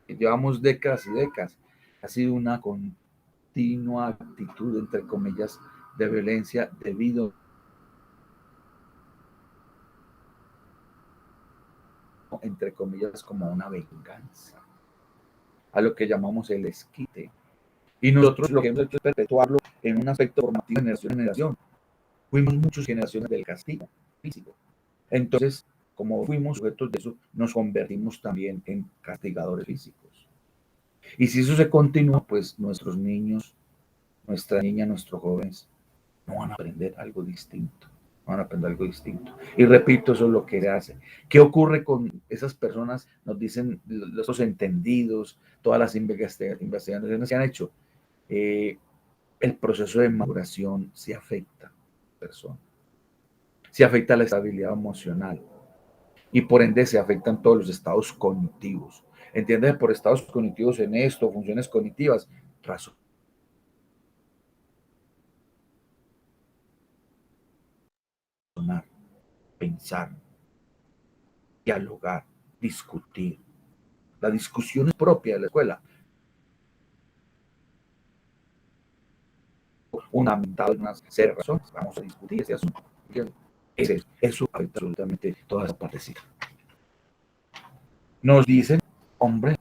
Llevamos décadas y décadas. Ha sido una continua actitud, entre comillas, de violencia debido, entre comillas, como una venganza, a lo que llamamos el esquite. Y nosotros lo que hemos hecho es perpetuarlo en un aspecto formativo de generación en generación. Fuimos muchas generaciones del castigo físico. Entonces, como fuimos sujetos de eso, nos convertimos también en castigadores físicos. Y si eso se continúa, pues nuestros niños, nuestra niña, nuestros jóvenes no van a aprender algo distinto. Van a aprender algo distinto. Y repito, eso es lo que se hace. ¿Qué ocurre con esas personas? Nos dicen los entendidos, todas las investigaciones que han hecho. El proceso de maduración se afecta a la persona. Se afecta a la estabilidad emocional. Y por ende se afectan todos los estados cognitivos. ¿Entiendes? Por estados cognitivos en esto, funciones cognitivas, razonar, pensar, dialogar, discutir. La discusión es propia de la escuela. Fundamentado en unas serias razones. Vamos a discutir ese asunto. Eso afecta absolutamente toda esa partecita. Nos dicen, hombre,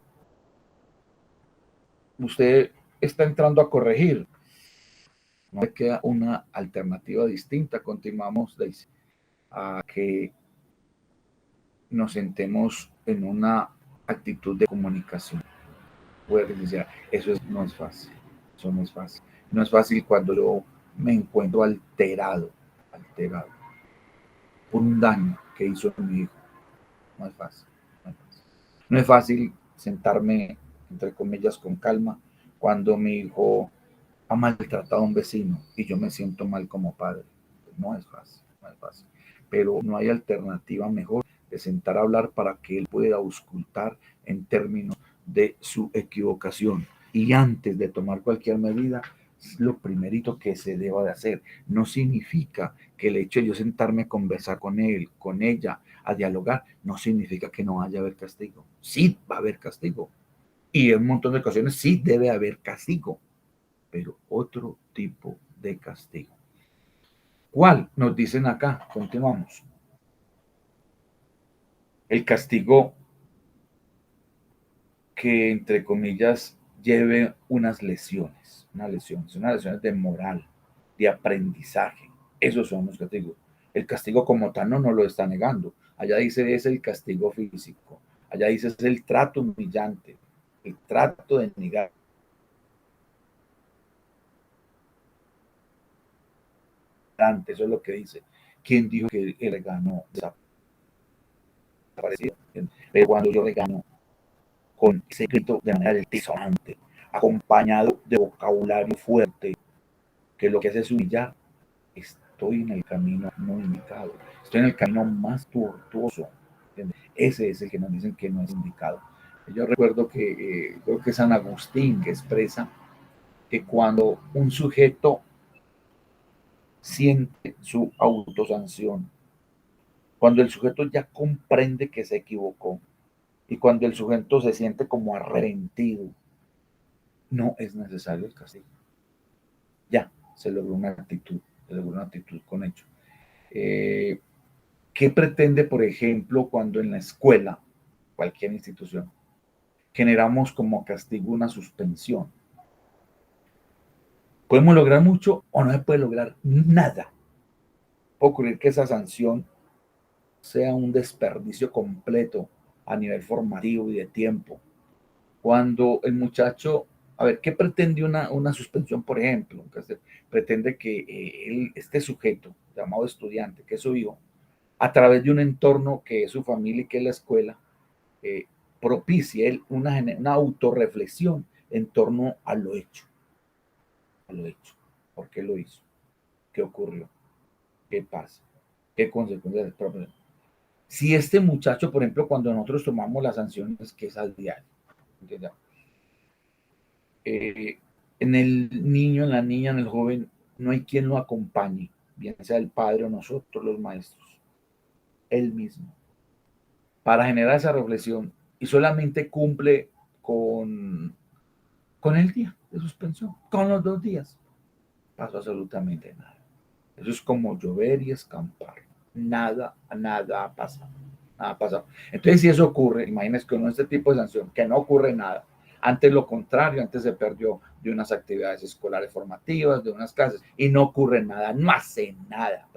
usted está entrando a corregir. No le queda una alternativa distinta. Continuamos a que nos sentemos en una actitud de comunicación. No es fácil. Eso no es fácil. No es fácil cuando yo me encuentro alterado por un daño que hizo mi hijo. No es fácil. No es fácil, no es fácil sentarme, entre comillas, con calma cuando mi hijo ha maltratado a un vecino y yo me siento mal como padre. No es fácil, no es fácil. Pero no hay alternativa mejor de sentar a hablar para que él pueda auscultar en términos de su equivocación. Y antes de tomar cualquier medida, lo primerito que se deba de hacer. No significa que el hecho de yo sentarme a conversar con él, con ella, a dialogar, no significa que no vaya a haber castigo. Sí va a haber castigo. Y en un montón de ocasiones sí debe haber castigo, pero otro tipo de castigo. ¿Cuál? Nos dicen acá, continuamos. El castigo que, entre comillas, lleve unas lesiones de moral, de aprendizaje. Esos son los castigos. El castigo como tal no lo está negando. Allá dice es el castigo físico. Allá dice es el trato humillante, el trato de negar. Eso es lo que dice. ¿Quién dijo que el regaño desapareció? Pero cuando yo regaño con ese grito de manera desonante, acompañado de vocabulario fuerte, que lo que hace es humillar, estoy en el camino no indicado, estoy en el camino más tortuoso. ¿Entiendes? Ese es el que nos dicen que no es indicado. Yo recuerdo que creo que es San Agustín que expresa que cuando un sujeto siente su autosanción, cuando el sujeto ya comprende que se equivocó y cuando el sujeto se siente como arrepentido, no es necesario el castigo. Ya se logró una actitud con hecho. ¿Qué pretende, por ejemplo, cuando en la escuela, cualquier institución, generamos como castigo una suspensión? Podemos lograr mucho o no se puede lograr nada. Puede ocurrir que esa sanción sea un desperdicio completo a nivel formativo y de tiempo. Cuando el muchacho, a ver, ¿qué pretende una suspensión, por ejemplo? Pretende que este sujeto, llamado estudiante, que es su hijo, a través de un entorno que es su familia y que es la escuela, eh, propicie él una autorreflexión en torno a lo hecho. A lo hecho. ¿Por qué lo hizo? ¿Qué ocurrió? ¿Qué pasa? ¿Qué consecuencias del problema? Si este muchacho, por ejemplo, cuando nosotros tomamos las sanciones que es al diario, ¿entiendes? En el niño, en la niña, en el joven, no hay quien lo acompañe, bien sea el padre o nosotros, los maestros, él mismo, para generar esa reflexión y solamente cumple con, con el día de suspensión, con los 2 días, pasó absolutamente nada. Eso es como llover y escampar. Nada ha pasado. Nada ha pasado. Entonces, si eso ocurre, imagínense que con este tipo de sanción, que no ocurre nada. Antes lo contrario, antes se perdió de unas actividades escolares formativas, de unas clases, y no ocurre nada, no hace nada.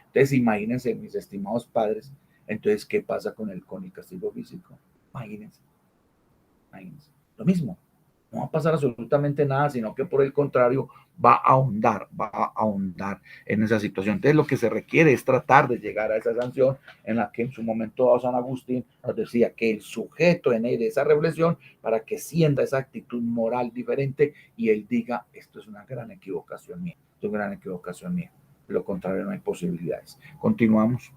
Entonces, imagínense, mis estimados padres, entonces, ¿qué pasa con el castigo físico? Imagínense, imagínense. Lo mismo, no va a pasar absolutamente nada, sino que por el contrario va a ahondar en esa situación. Entonces lo que se requiere es tratar de llegar a esa sanción en la que en su momento dado San Agustín nos decía que el sujeto en él de esa reflexión para que sienta esa actitud moral diferente y él diga, esto es una gran equivocación mía, esto es una gran equivocación mía. De lo contrario no hay posibilidades. Continuamos.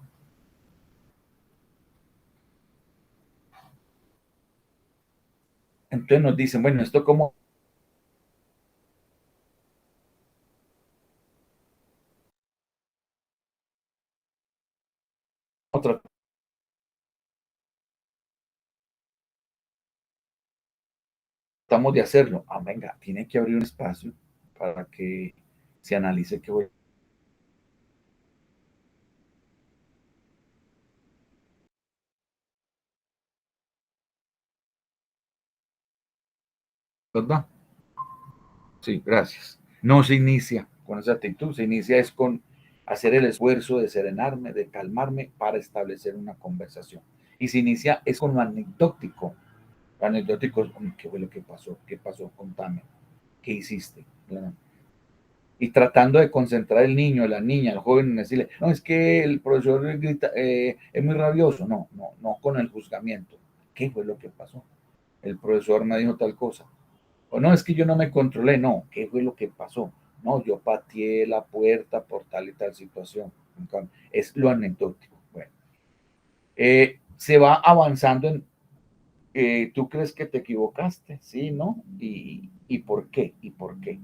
Entonces nos dicen, bueno, esto como otra tratamos de hacerlo. Ah, venga, tiene que abrir un espacio para que se analice qué voy. ¿Verdad? Sí, gracias. No se inicia con esa actitud, se inicia es con hacer el esfuerzo de serenarme, de calmarme para establecer una conversación. Y se inicia es con lo anecdótico. Lo anecdótico es, ¿qué fue lo que pasó? ¿Qué pasó? Contame. ¿Qué hiciste? Y tratando de concentrar el niño, la niña, el joven, en decirle, no, es que el profesor grita, es muy rabioso. No, no, no con el juzgamiento. ¿Qué fue lo que pasó? El profesor me dijo tal cosa. O no, es que yo no me controlé. No, ¿qué fue lo que pasó? No, yo pateé la puerta por tal y tal situación. Es lo anecdótico. Bueno, se va avanzando en, ¿tú crees que te equivocaste? Sí, ¿no? ¿Y por qué? ¿Y por qué?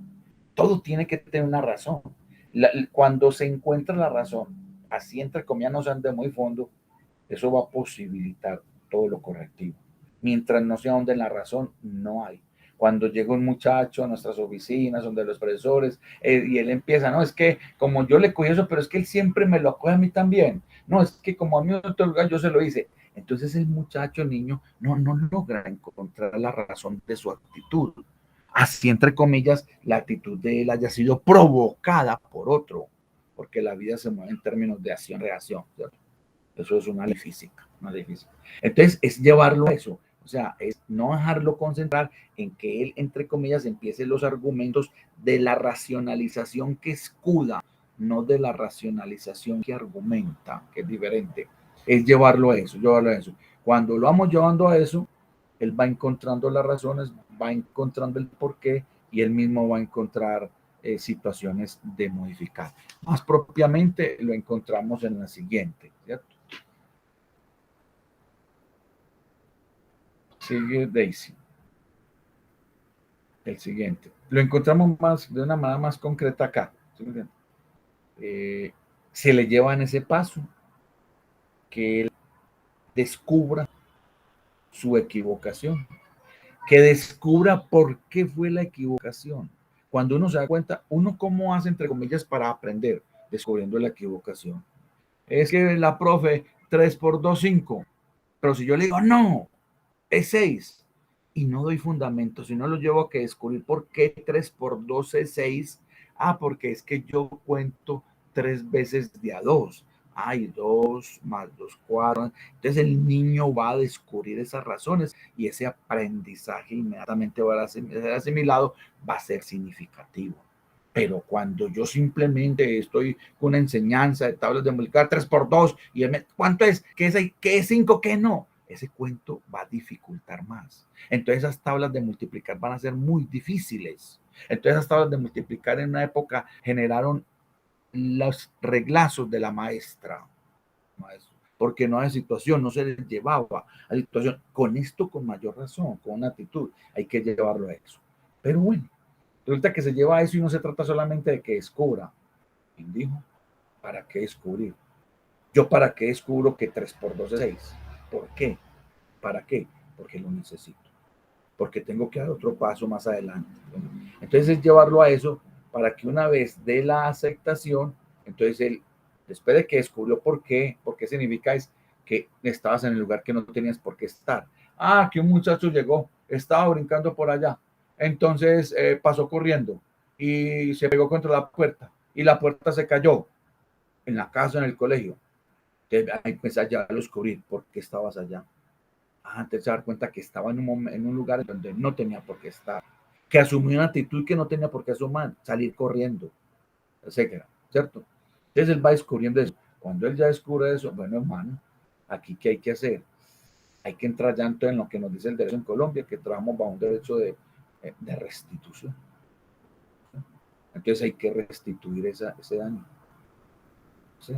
Todo tiene que tener una razón. Cuando se encuentra la razón, así entre comillas no sean de muy fondo, eso va a posibilitar todo lo correctivo. Mientras no se ahonde en la razón, no hay. Cuando llega un muchacho a nuestras oficinas, donde los profesores, y él empieza, no, es que como yo le cogí eso, pero es que él siempre me lo acoge a mí también. No, es que como a mí en otro lugar yo se lo hice. Entonces el muchacho, el niño, no logra encontrar la razón de su actitud. Así, entre comillas, la actitud de él haya sido provocada por otro, porque la vida se mueve en términos de acción-reacción, ¿cierto? Eso es una ley física, una ley física. Entonces, es llevarlo a eso, o sea, es no dejarlo concentrar en que él, entre comillas, empiece los argumentos de la racionalización que escuda, no de la racionalización que argumenta, que es diferente. Es llevarlo a eso, llevarlo a eso. Cuando lo vamos llevando a eso, él va encontrando las razones, va encontrando el porqué y él mismo va a encontrar situaciones de modificar. Más propiamente lo encontramos en la siguiente, ¿cierto? Sigue Daisy. El siguiente. Lo encontramos más de una manera más concreta acá. Se le lleva en ese paso que él descubra su equivocación, que descubra por qué fue la equivocación. Cuando uno se da cuenta, uno cómo hace, entre comillas, para aprender, descubriendo la equivocación. Es que la profe, 3 por 2, 5. Pero si yo le digo, no, es 6 y no doy fundamentos, si no lo llevo a que descubrir por qué 3 por 2 es 6. Ah, porque es que yo cuento 3 veces de a 2. Hay 2 más 2, 4. Entonces el niño va a descubrir esas razones y ese aprendizaje inmediatamente va a ser asimilado, va a ser significativo. Pero cuando yo simplemente estoy con una enseñanza de tablas de multiplicar 3 por 2 y él me, ¿cuánto es? ¿Qué es 5? ¿Qué no? Ese cuento va a dificultar más. Entonces esas tablas de multiplicar van a ser muy difíciles. Entonces esas tablas de multiplicar en una época generaron los reglazos de la maestra, porque no hay situación, no se les llevaba a situación. Con esto, con mayor razón, con una actitud, hay que llevarlo a eso. Pero bueno, resulta que se lleva a eso y no se trata solamente de que descubra. ¿Quién dijo? ¿Para qué descubrir? Yo para qué descubro que 3 por 2 es 6. ¿Por qué? ¿Para qué? Porque lo necesito. Porque tengo que dar otro paso más adelante. Entonces es llevarlo a eso para que una vez de la aceptación, entonces él, después de que descubrió por qué significa es que estabas en el lugar que no tenías por qué estar. Ah, que un muchacho llegó, estaba brincando por allá. Entonces pasó corriendo y se pegó contra la puerta y la puerta se cayó en la casa, en el colegio. Entonces ahí empecé a descubrir por qué estabas allá. Antes de dar cuenta que estaba en un lugar donde no tenía por qué estar, que asumió una actitud que no tenía por qué asumir, salir corriendo, etcétera, ¿cierto? Entonces él va descubriendo eso. Cuando él ya descubre eso, bueno, hermano, aquí qué hay que hacer. Hay que entrar ya en lo que nos dice el derecho en Colombia, que trabajamos bajo un derecho de restitución. Entonces hay que restituir ese daño. ¿Sí?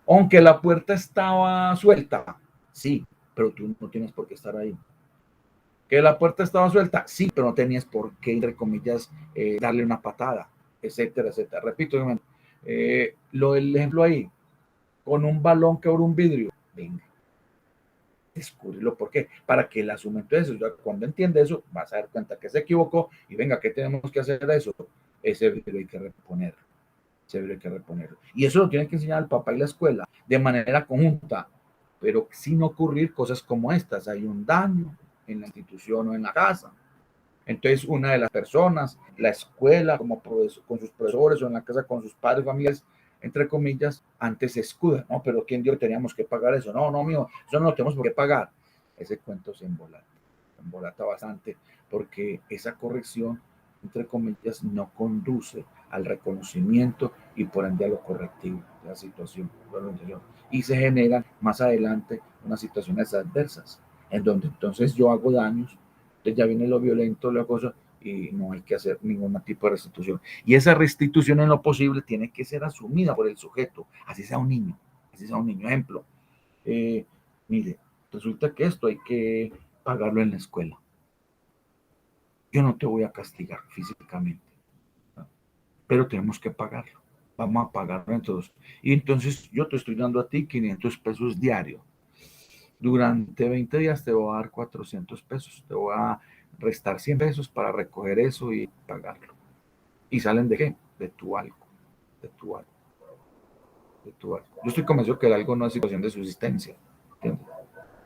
Aunque la puerta estaba suelta, sí, pero tú no tienes por qué estar ahí. Que la puerta estaba suelta, sí, pero no tenías por qué, entre comillas, darle una patada, etcétera, etcétera. Repito, lo del ejemplo ahí, con un balón que abre un vidrio, venga, descubrirlo. ¿Por qué? Para que él asuma. Entonces, cuando entiende eso, vas a dar cuenta que se equivocó y venga, ¿qué tenemos que hacer de eso? Ese video hay que reponerlo. Ese video hay que reponerlo. Y eso lo tiene que enseñar el papá y la escuela de manera conjunta, pero sin ocurrir cosas como estas. Hay un daño en la institución o en la casa. Entonces, una de las personas, la escuela, como con sus profesores o en la casa con sus padres, familias, entre comillas, antes se escuda, ¿no? Pero ¿quién dijo que teníamos que pagar eso? No, no, mío, eso no lo tenemos por qué pagar. Ese cuento se embolata bastante, porque esa corrección, entre comillas, no conduce al reconocimiento y por ende a lo correctivo de la situación. Y se generan más adelante unas situaciones adversas, en donde entonces yo hago daños, entonces ya viene lo violento, la cosa, y no hay que hacer ningún tipo de restitución. Y esa restitución en lo posible tiene que ser asumida por el sujeto, así sea un niño, así sea un niño. Ejemplo, mire, resulta que esto hay que pagarlo en la escuela. Yo no te voy a castigar físicamente, ¿no? Pero tenemos que pagarlo. Vamos a pagarlo entre todos. Y entonces yo te estoy dando a ti 500 pesos diarios. Durante 20 días te voy a dar 400 pesos. Te voy a restar 100 pesos para recoger eso y pagarlo. ¿Y salen de qué? De tu algo. De tu algo. De tu algo. Yo estoy convencido que el algo no es situación de subsistencia. ¿Entiendes?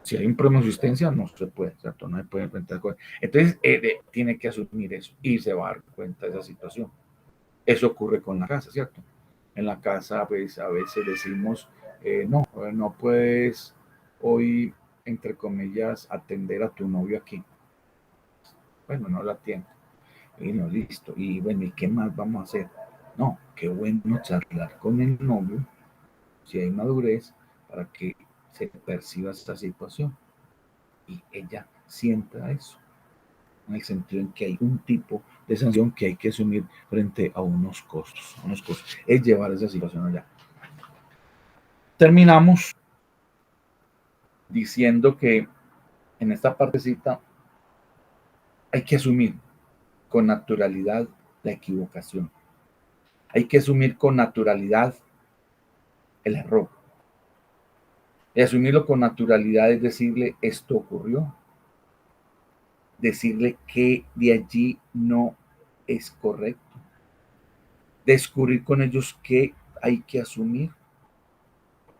Si hay un problema de subsistencia, no se puede, ¿cierto? No se puede enfrentar con. Entonces, tiene que asumir eso y se va a dar cuenta de esa situación. Eso ocurre con la casa, ¿cierto? En la casa, pues a veces decimos, no, no puedes hoy, entre comillas, atender a tu novio aquí. Bueno, no la atiende. Y no, listo. Y bueno, ¿y qué más vamos a hacer? No, qué bueno charlar con el novio, si hay madurez, para que se perciba esta situación y ella sienta eso, en el sentido en que hay un tipo de sanción que hay que asumir frente a unos costos. Es llevar esa situación allá. Terminamos diciendo que en esta partecita hay que asumir con naturalidad la equivocación. Hay que asumir con naturalidad el error. Y asumirlo con naturalidad es decirle, esto ocurrió. Decirle que de allí no es correcto. Descubrir con ellos qué hay que asumir.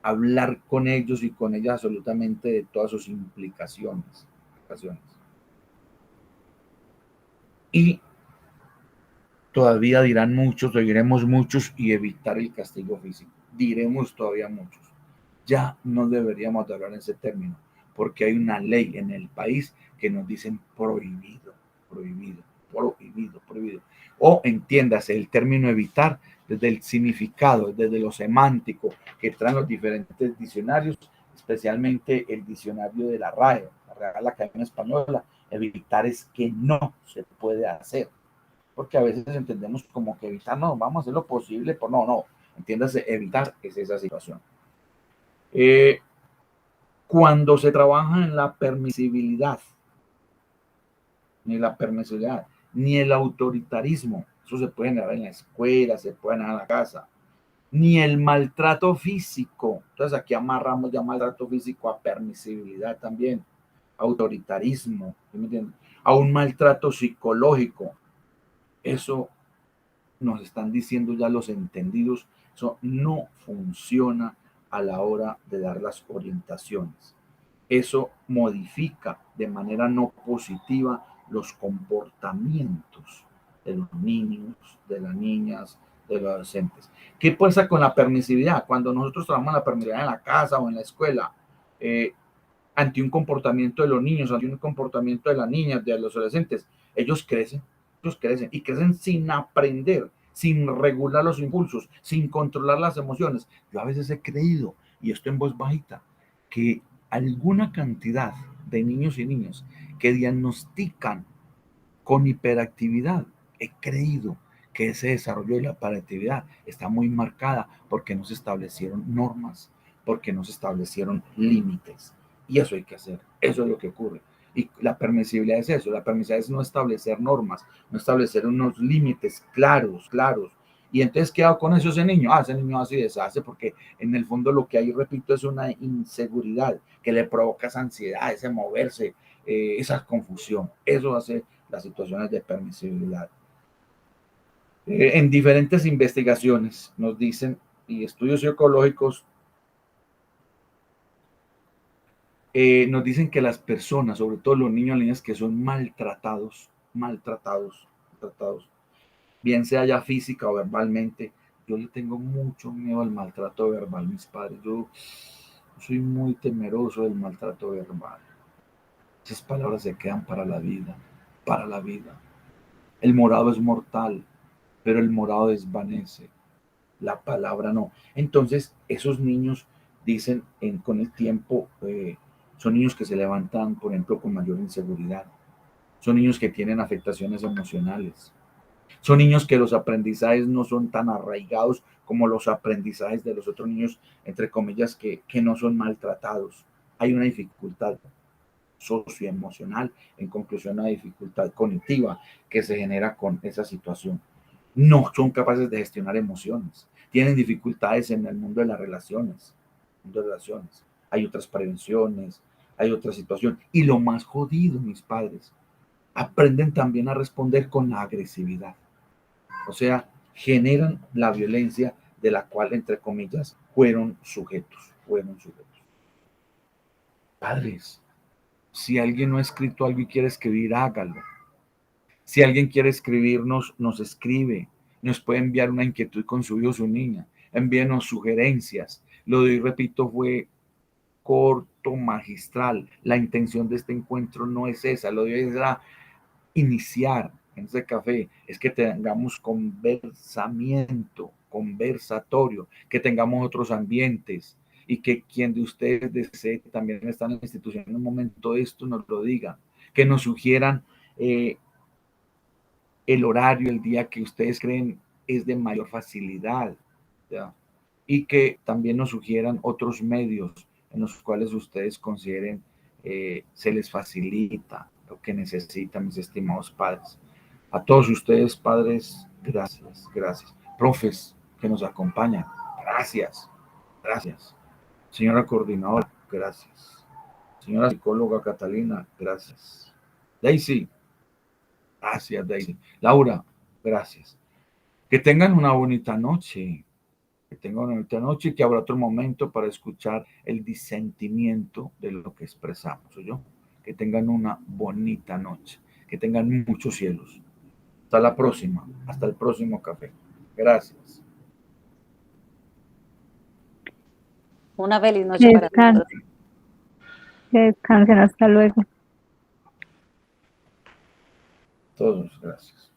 Hablar con ellos y con ellas absolutamente de todas sus implicaciones. Y todavía dirán muchos, diremos muchos y evitar el castigo físico. Diremos todavía muchos. Ya no deberíamos de hablar en ese término, porque hay una ley en el país que nos dicen prohibido, prohibido, prohibido, prohibido. O entiéndase el término evitar desde el significado, desde lo semántico que traen los diferentes diccionarios, especialmente el diccionario de la RAE, la Real Academia Española. Evitar es que no se puede hacer, porque a veces entendemos como que evitar, no, vamos a hacer lo posible, por no, entiéndase, evitar es esa situación. Cuando se trabaja en la permisibilidad, ni la permisibilidad, ni el autoritarismo, eso se puede generar en la escuela, se puede generar en la casa, ni el maltrato físico. Entonces aquí amarramos ya maltrato físico a permisibilidad también, autoritarismo, ¿sí me entienden? A un maltrato psicológico. Eso nos están diciendo ya los entendidos, eso no funciona a la hora de dar las orientaciones. Eso modifica de manera no positiva los comportamientos de los niños, de las niñas, de los adolescentes. ¿Qué pasa con la permisividad? Cuando nosotros trabajamos la permisividad en la casa o en la escuela, ante un comportamiento de los niños, ante un comportamiento de las niñas, de los adolescentes, ellos crecen y crecen sin aprender, sin regular los impulsos, sin controlar las emociones. Yo a veces he creído, y esto en voz bajita, que alguna cantidad de niños y niñas que diagnostican con hiperactividad, he creído que ese desarrollo de la hiperactividad está muy marcada porque no se establecieron normas, porque no se establecieron límites. Y eso hay que hacer, eso es lo que ocurre. Y la permisibilidad es eso, la permisibilidad es no establecer normas, no establecer unos límites claros, Y entonces, ¿qué hago con eso ese niño? Ese niño así deshace porque en el fondo lo que hay, repito, es una inseguridad que le provoca esa ansiedad, ese moverse, esa confusión. Eso hace las situaciones de permisibilidad. En diferentes investigaciones nos dicen, y estudios psicológicos, nos dicen que las personas, sobre todo los niños y niñas que son maltratados, bien sea ya física o verbalmente, yo le tengo mucho miedo al maltrato verbal, mis padres. Yo soy muy temeroso del maltrato verbal. Esas palabras se quedan para la vida, para la vida. El morado es mortal, pero el morado desvanece. La palabra no. Entonces, esos niños dicen con el tiempo, son niños que se levantan, por ejemplo, con mayor inseguridad. Son niños que tienen afectaciones emocionales. Son niños que los aprendizajes no son tan arraigados como los aprendizajes de los otros niños, entre comillas, que no son maltratados. Hay una dificultad socioemocional, en conclusión, una dificultad cognitiva que se genera con esa situación. No son capaces de gestionar emociones, tienen dificultades en el mundo de las relaciones. Hay otras prevenciones, hay otra situación. Y lo más jodido, mis padres, aprenden también a responder con la agresividad. O sea, generan la violencia de la cual, entre comillas, fueron sujetos. Padres, si alguien no ha escrito algo y quiere escribir, hágalo. Si alguien quiere escribirnos, nos escribe. Nos puede enviar una inquietud con su hijo o su niña. Envíenos sugerencias. Lo de hoy, repito, fue corto, magistral. La intención de este encuentro no es esa. Lo de hoy era iniciar en ese café, es que tengamos conversatorio, que tengamos otros ambientes y que quien de ustedes desee también estar en la institución en un momento de esto nos lo diga, que nos sugieran el horario, el día que ustedes creen es de mayor facilidad, ¿ya? Y que también nos sugieran otros medios en los cuales ustedes consideren se les facilita lo que necesitan, mis estimados padres. A todos ustedes, padres, gracias. Profes que nos acompañan, gracias. Señora coordinadora, gracias. Señora psicóloga Catalina, gracias. Daisy, gracias, Daisy. Laura, gracias. Que tengan una bonita noche. Que tengan una bonita noche y que habrá otro momento para escuchar el disentimiento de lo que expresamos, ¿oyó? Que tengan una bonita noche. Que tengan muchos cielos. Hasta la próxima. Hasta el próximo café. Gracias. Una feliz noche para todos. Que descansen, hasta luego. Todos, gracias.